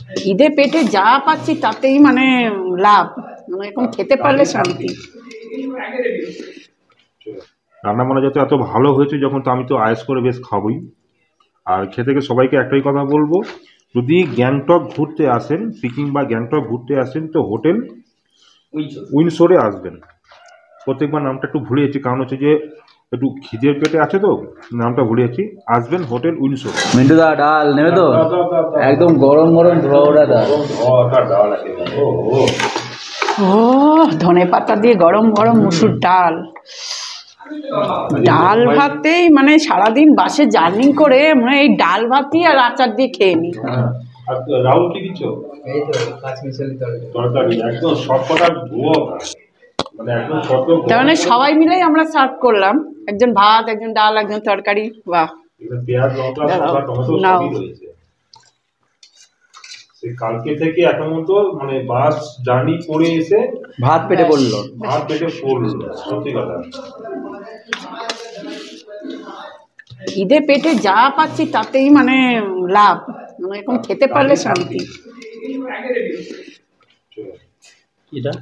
খিদে পেটে যা পাচ্ছি তাতেই মানে লাভ, মানে এখন খেতে পারলে শান্তি। রান্না বান্না যাতে এত ভালো হয়েছে যখন, তো আমি তো আয়েস করে বেশ খাবই। আর খেতে গিয়ে সবাইকে একটাই কথা বলবো, যদি গ্যাংটক ঘুরতে আসেন, সিকিম বা গ্যাংটক ঘুরতে আসেন, তো হোটেল উইন্ডসোরে আসবেন। প্রত্যেকবার নামটা একটু ভুলে যাচ্ছি, কারণ হচ্ছে যে একটু খিদের পেটে আছে তো নামটা ভুলে যাচ্ছি। আসবেন হোটেল উইন্ডসোর। মিন্টু দা ডাল নেবে তো? একদম গরম গরম ধোয়া ডাল। ও ধনে পাতা দিয়ে গরম গরম মুসুর ডাল, ডাল ভাতেই মানে সারাদিন বাসে জার্নি করে মানে এই ডাল ভাতই আর আচার দিয়ে খেয়ে নি। রাহুল কি দিচ্ছ? এই তো কাঁচমিশালি তরকারি একদম সবকটা ধোয়া, মানে একদম সব। তার মানে সবাই মিলেই আমরা সার্ভ করলাম, একজন ভাত, একজন ডাল, একজন তরকারি। বাহ, পেঁয়াজ, লঙ্কা, শসা, টমেটো সবই রয়েছে। সেই কালকে থেকে এখন মতো মানে বাস জার্নি করে এসে ভাত পেটে পড়লো, ভাত পেটে পড়লো, সত্যি কথা। খিদে পেটে যা পাচ্ছি তাতেই মানে লাভ, মানে এখন খেতে পারলে শান্তি। এটা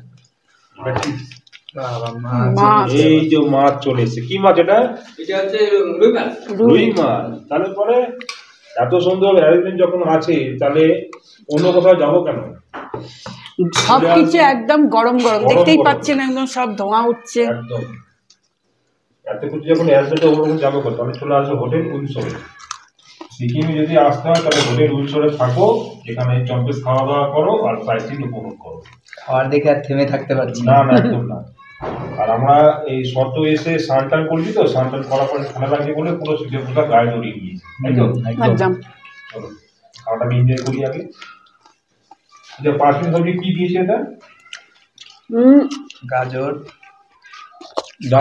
এই যে মাছ চলে এসেছে, কি মাছ এটা? এটা হচ্ছে রুই মাছ। তাহলে পরে এত সুন্দর অ্যারেঞ্জমেন্ট যখন আছে, তাহলে অন্য কোথাও যাবো কেন? সবকিছু একদম গরম গরম, দেখতেই পাচ্ছেন একদম সব ধোঁয়া উঠছে। একদম এত কিছু যখন অ্যারেঞ্জমেন্ট ওরকম যাবো কেন? তাহলে চলে আসবে হোটেল উইন্ডসোরে। সিকিমে যদি আসতে হয় তাহলে হোটেল উইন্ডসোরে থাকো, এখানে চম্পেস খাওয়া দাওয়া করো আর সাইটসিইং উপভোগ করো। খাওয়ার দেখে আর থেমে থাকতে পারছি না, একদম না। আর আমরা এই শর্ত এসে স্নান করছি, তো স্নান করার পরে ঠান্ডা লাগছে বলে পুরো শীতের পোশাক গায়ে জড়িয়ে নিয়েছি, তাই তো? একদম। চলো খাওয়াটা এনজয় করি আগে। এটা পার্সেন্ট সবজি কি দিয়েছে এটা? গাজর,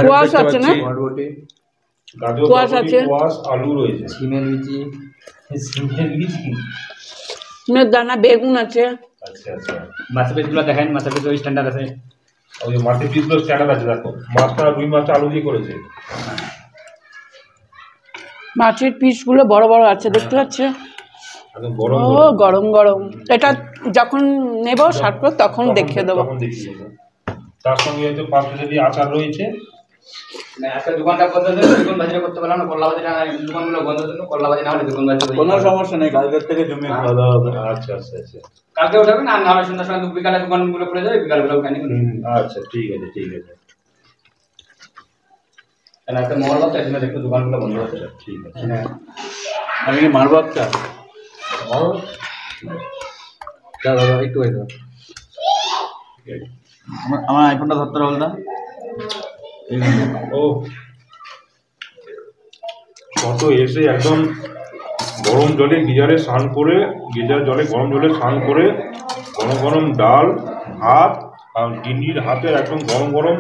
কোয়াশ আছে না? বরবটি, গাজর, কোয়াশ আছে, কোয়াশ, আলু রয়েছে, সিমের বিচি, সিমের বিচি, সিমের দানা, বেগুন আছে। আচ্ছা আচ্ছা। মাছের পিসগুলো দেখেন, মাছের পিস ওই স্ট্যান্ডার্ড আছে। ওই মাছের পিসগুলো স্ট্যান্ডার্ড আছে, দেখো মাছটা রুই মাছটা আলু দিয়ে করেছে। মাছের পিসগুলো বড় বড় আছে, দেখতে পাচ্ছ? ও গরম গরম। এটা যখন নেব সার্ভ করব তখন দেখিয়ে দেবো। তার সঙ্গে হয়তো পাঁচটা যদি আচার রয়েছে। একটা দোকানটা বন্ধ হয়ে যাবে, দোকান বাজারে করতে পারলাম না, কল্লা বাজারে দোকানগুলো বন্ধ হতো, কল্লা বাজারে না হলে দোকান বাজারে কোনো সমস্যা নেই, কালকের থেকে জমি খাওয়া দাওয়া হবে। আচ্ছা আচ্ছা আচ্ছা, কালকে উঠাবে না, না হলে সন্ধ্যার সময় বিকালে দোকানগুলো খুলে যাবে, বিকালবেলা উঠানি। আচ্ছা ঠিক আছে ঠিক আছে। তাহলে একটা মহল আছে, এখানে দেখো দোকানগুলো বন্ধ আছে। ঠিক আছে, আমি কি মারবো একটা? দাদা একটু হয়ে দাও, আমার আইফোনটা ধরতে বল না। ও কত এসে একদম গরম জলে গিজারে স্নান করে, গিজার জলে গরম জলে স্নান করে, গরম গরম ডাল, ভাত আর গিন্নির হাতে একদম গরম গরম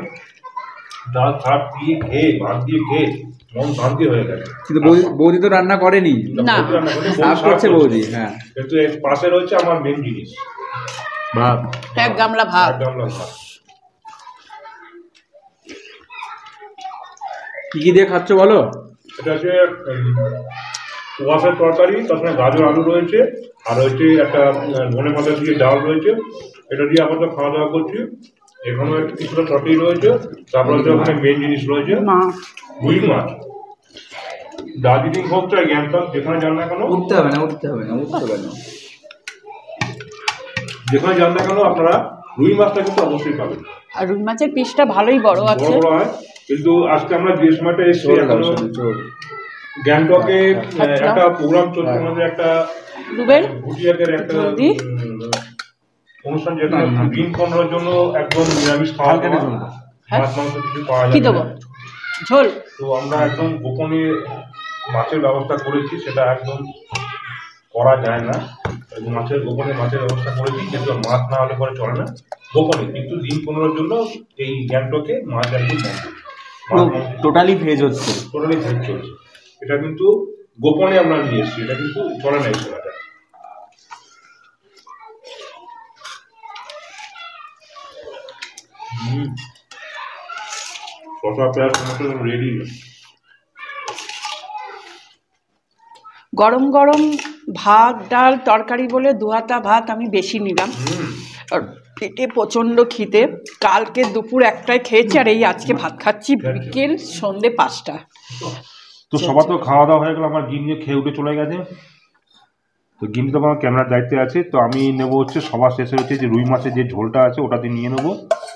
ডাল ভাত দিয়ে খেয়ে, ভাত দিয়ে খেয়ে মন শান্তি হয়ে গেছে। কিন্তু বৌদি তো রান্না করেনি, সাফ করছে বৌদি। হ্যাঁ, কিন্তু এর পাশে রয়েছে আমার মেন জিনিস, ভাত, এক গামলা ভাত। কি কি দিয়ে খাচ্ছ বলো? এটা হচ্ছে কোয়াশের তরকারি, তার সঙ্গে গাজর আলু রয়েছে, আর হচ্ছে একটা ধনে পাতা দিয়ে ডাল রয়েছে। এটা দিয়ে আপাতত খাওয়া দাওয়া করছি। এখানে কিছুটা চটনি রয়েছে, তারপরে ওখানে মেন জিনিস রয়েছে রুই মাছ। দার্জিলিং হোক চাই গ্যাংটক, যেখানে যান না কেন, উঠতে হবে না, উঠতে হবে না, উঠতে হবে না, যেখানে যান না কেন আপনারা রুই মাছটা কিন্তু অবশ্যই পাবেন। আর রুই মাছের পিসটা ভালোই বড় আছে, বড় হয়। কিন্তু আজকে আমরা যে সময়টা এসেছি এখনো গ্যাংটকে একটা প্রোগ্রাম চলছে, আমাদের একটা ভুটিয়াদের একটা অনুষ্ঠান, যেটা দিন 15 জন্য একদম নিরামিষ খাওয়া দাওয়া, মাছ মাংস কিছু পাওয়া যাবে না, ঝোল। তো আমরা একদম গোপনে মাছের ব্যবস্থা করেছি, সেটা একদম করা যায় না, মাছের গোপনে মাছের ব্যবস্থা করেছি, কিন্তু মাছ না হলে পরে চলে না, গোপনে। কিন্তু দিন 15 জন্য এই গ্যাংটকে মাছ একদম টোটালি ভেজ হচ্ছে, টোটালি ভেজ চলছে। এটা কিন্তু গোপনে আমরা নিয়ে এসেছি, এটা কিন্তু চলে না এই সময়টা। শসা পেঁয়াজ টমেটো রেডি। গরম গরম ভাত ডাল তরকারি বলে 2 হাতা ভাত আমি বেশি নিলাম, আর পেটে প্রচণ্ড খিদে। কালকে দুপুর 1টায় খেয়েছি, আর এই আজকে ভাত খাচ্ছি বিকেল সন্ধে 5টা। তো সবার তো খাওয়া দাওয়া হয়ে গেল, আমার গিন্নি খেয়ে উঠে চলে গেছে। তো গিন্নি তো আমার ক্যামেরার দায়িত্বে আছে। তো আমি নেবো হচ্ছে সবার শেষে হচ্ছে যে রুই মাছের যে ঝোলটা আছে ওটাতে নিয়ে নেবো।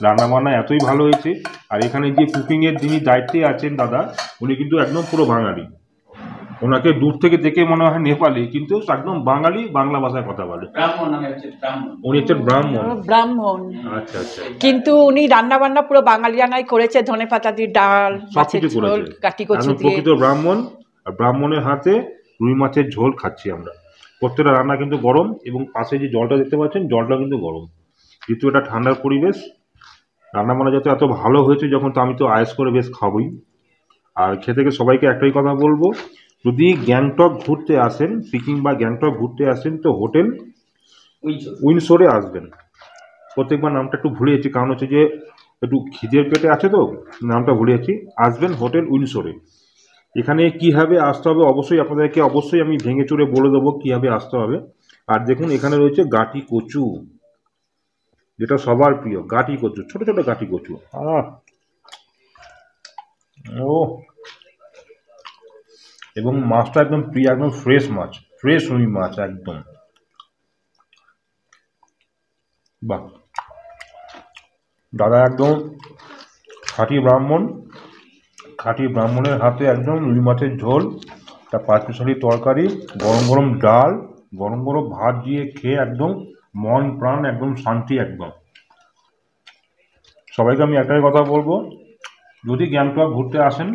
রান্নাবান্না এতই ভালো হয়েছে। আর এখানে যে কুকিংয়ের যিনি দায়িত্বে আছেন দাদা, উনি কিন্তু একদম পুরো বাঙালি। ওনাকে দূর থেকে দেখে মনে হয় নেপালি, কিন্তু একদম বাঙালি, বাংলা ভাষায় কথা বলে। উনি হচ্ছেন ব্রাহ্মণ। ব্রাহ্মণ। আচ্ছা আচ্ছা। কিন্তু উনি রান্না বান্না পুরো বাঙালিয়ানাই করেছে, ধনেপাতা দিয়ে ডাল, মাছের সবকিছু ঝোল, করেছে। কাটি কচু একদম দিয়ে। প্রকৃত ব্রাহ্মণ। আর ব্রাহ্মণের হাতে রুই মাছের ঝোল খাচ্ছি আমরা। প্রত্যেকটা রান্না কিন্তু গরম, এবং পাশে যে জলটা দেখতে পাচ্ছেন জলটা কিন্তু গরম। যেহেতু এটা ঠান্ডার পরিবেশ, রান্না বান্না যাতে এত ভালো হয়েছে যখন, তো আমি তো আয়েস করে বেশ খাবই। আর খেতে গিয়ে সবাইকে একটাই কথা বলবো, যদি গ্যাংটক ঘুরতে আসেন, সিকিম বা গ্যাংটক ঘুরতে আসেন, তো হোটেল উইন্ডসোরে আসবেন। প্রত্যেকবার নামটা একটু ভুলে যাচ্ছি, কারণ হচ্ছে যে একটু খিদের পেটে আছে তো নামটা ভুলে যাচ্ছি। আসবেন হোটেল উইন্ডসোরে। এখানে কীভাবে আসতে হবে অবশ্যই আপনাদেরকে অবশ্যই আমি ভেঙে চুরে বলে দেবো কীভাবে আসতে হবে। আর দেখুন এখানে রয়েছে গাটি কচু, যেটা সবার প্রিয়। গাটি কচু, ছোট ছোট গাটি কচু। ও, এবং মাছটা একদম প্রিয়, একদম ফ্রেশ মাছ, ফ্রেশ রুই মাছ একদম। বাহ, দাদা একদম খাঁটি ব্রাহ্মণ। খাঁটি ব্রাহ্মণের হাতে একদম রুই মাছের ঝোল, তার পাঁচমিশালি তরকারি, গরম গরম ডাল, গরম গরম ভাত দিয়ে খেয়ে একদম মন প্রাণ একদম শান্তি একদম। সবাইকে আমি একটাই কথা বলবো, যদি গ্যাংটক ঘুরতে আসেন,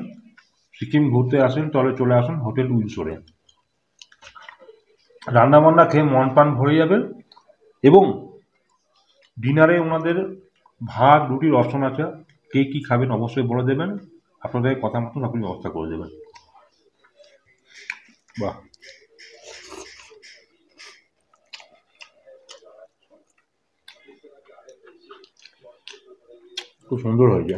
সিকিম ঘুরতে আসেন, তাহলে চলে আসুন হোটেল উইন্ডসোরে। রান্নাবান্না খেয়ে মন প্রাণ ভরে যাবে। এবং ডিনারে ওনাদের ভাত রুটির অপশন আছে, কে কী খাবেন অবশ্যই বলে দেবেন, আপনাদের কথা মতন আপনি ব্যবস্থা করে দেবেন। বাহ, খুব সুন্দর হয়েছে।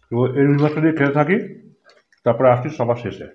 তো এই রুই মাছটা দিয়ে খেতে থাকি, তারপরে আসছি সবার শেষে।